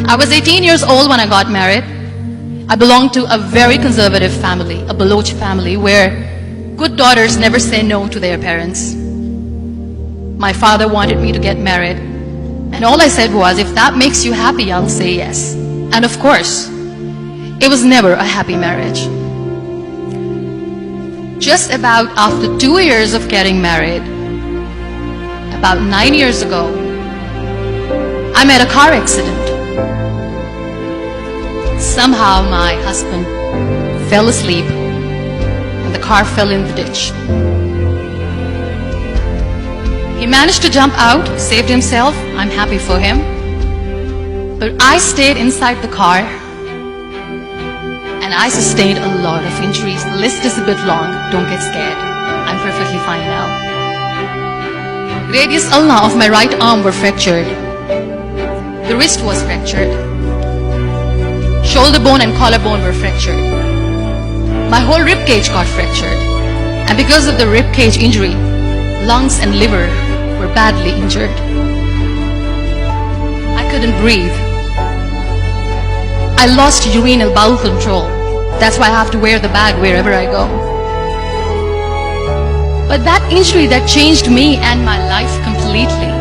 I was 18 years old when I got married. I belonged to a very conservative family, a Baloch family, where good daughters never say no to their parents. My father wanted me to get married, and all I said was, if that makes you happy, I'll say yes. And of course, it was never a happy marriage. Just about after 2 years of getting married, about 9 years ago, I met a car accident. Somehow my husband fell asleep and the car fell in the ditch. He managed to jump out, saved himself. I'm happy for him. But I stayed inside the car and I sustained a lot of injuries. The list is a bit long. Don't get scared. I'm perfectly fine now. Radius ulna of my right arm were fractured. The wrist was fractured. Shoulder bone and collarbone were fractured. My whole rib cage got fractured. And because of the rib cage injury, lungs and liver were badly injured. I couldn't breathe. I lost urinary bowel control. That's why I have to wear the bag wherever I go. But that injury that changed me and my life completely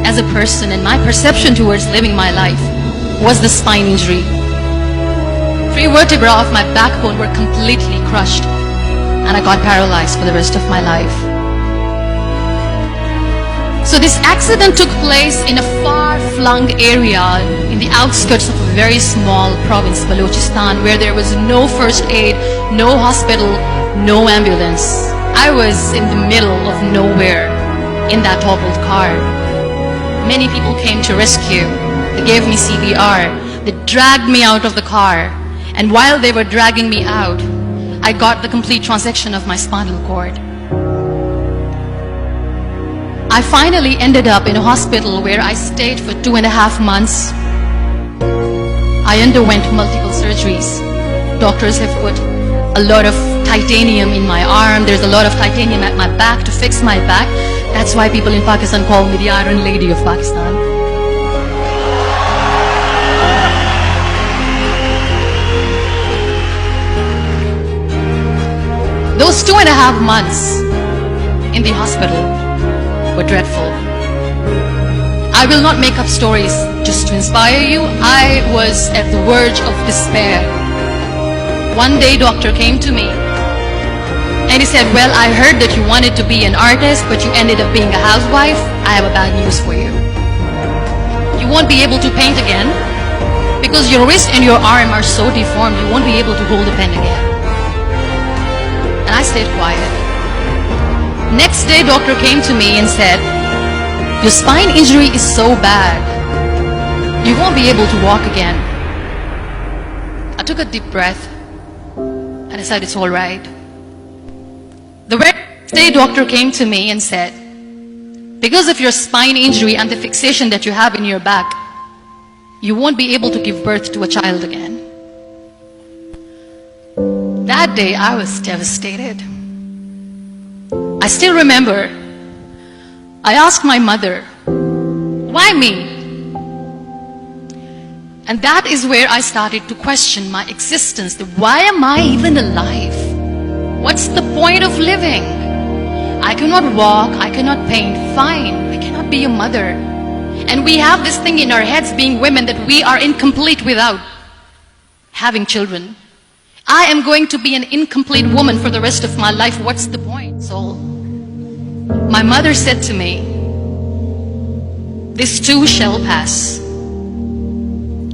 as a person and my perception towards living my life was the spine injury. 3 vertebrae of my backbone were completely crushed and I got paralyzed for the rest of my life. So this accident took place in a far-flung area in the outskirts of a very small province, Balochistan, where there was no first aid, no hospital, no ambulance. I was in the middle of nowhere in that toppled car. Many people came to rescue. They gave me CPR. They dragged me out of the car. And while they were dragging me out, I got the complete transection of my spinal cord. I finally ended up in a hospital where I stayed for 2.5 months. I underwent multiple surgeries. Doctors have put a lot of titanium in my arm. There's a lot of titanium at my back to fix my back. That's why people in Pakistan call me the Iron Lady of Pakistan. Those 2.5 months in the hospital were dreadful. I will not make up stories just to inspire you. I was at the verge of despair. One day, doctor came to me and he said, well, I heard that you wanted to be an artist, but you ended up being a housewife. I have a bad news for you. You won't be able to paint again because your wrist and your arm are so deformed, you won't be able to hold a pen again. And I stayed quiet. Next day, doctor came to me and said, your spine injury is so bad, you won't be able to walk again. I took a deep breath and I said, it's all right. The very next day, doctor came to me and said, because of your spine injury and the fixation that you have in your back, you won't be able to give birth to a child again. That day, I was devastated. I still remember, I asked my mother, why me? And that is where I started to question my existence. Why am I even alive? What's the point of living? I cannot walk, I cannot paint, fine, I cannot be a mother. And we have this thing in our heads, being women, that we are incomplete without having children. I am going to be an incomplete woman for the rest of my life. What's the point? So my mother said to me, this too shall pass.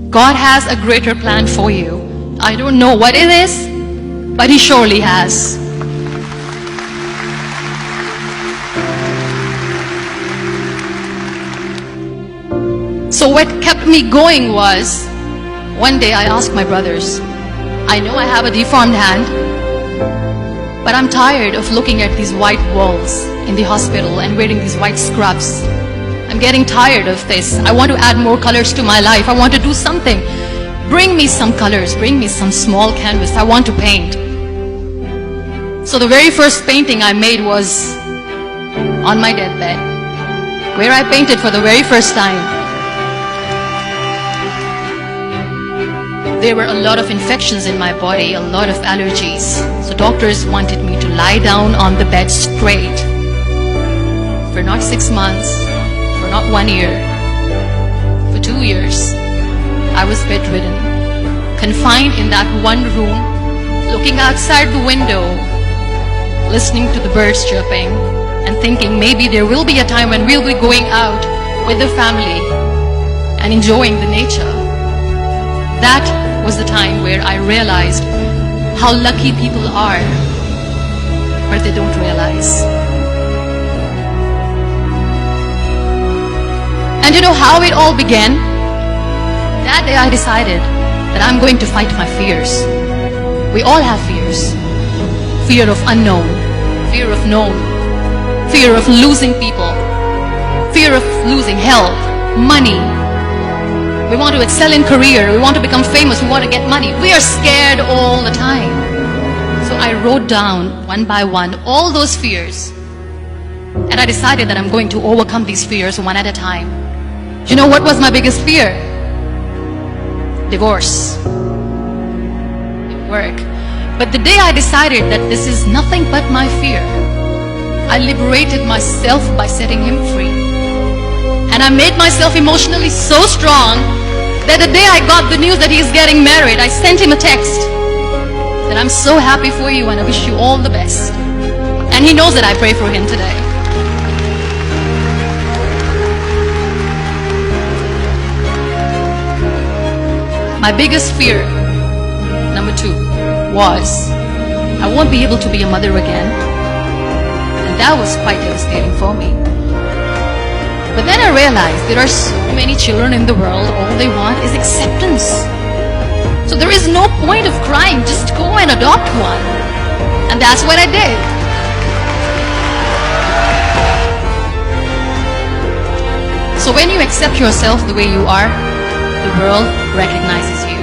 God has a greater plan for you. I don't know what it is, but He surely has. So what kept me going was, one day I asked my brothers, I know I have a deformed hand, but I'm tired of looking at these white walls in the hospital and wearing these white scrubs. I'm getting tired of this. I want to add more colors to my life. I want to do something. Bring me some colors. Bring me some small canvas. I want to paint. So the very first painting I made was on my deathbed, where I painted for the very first time. There were a lot of infections in my body, a lot of allergies. So doctors wanted me to lie down on the bed straight for not 6 months, for not 1 year, for 2 years. I was bedridden, confined in that one room, looking outside the window, listening to the birds chirping, and thinking maybe there will be a time when we'll be going out with the family and enjoying the nature. That was the time where I realized how lucky people are, but they don't realize. And you know how it all began? That day I decided that I'm going to fight my fears. We all have fears. Fear of unknown, fear of known, fear of losing people, fear of losing health, money. We want to excel in career, we want to become famous, we want to get money. We are scared all the time. So I wrote down one by one all those fears. And I decided that I'm going to overcome these fears one at a time. You know what was my biggest fear? Divorce. Didn't work. But the day I decided that this is nothing but my fear, I liberated myself by setting him free. And I made myself emotionally so strong that the day I got the news that he's getting married, I sent him a text that I'm so happy for you and I wish you all the best. And he knows that I pray for him today. My biggest fear, number 2, was I won't be able to be a mother again. And that was quite devastating for me. But then I realized there are so many children in the world, all they want is acceptance. So there is no point of crying, just go and adopt one. And that's what I did. So when you accept yourself the way you are, the world recognizes you.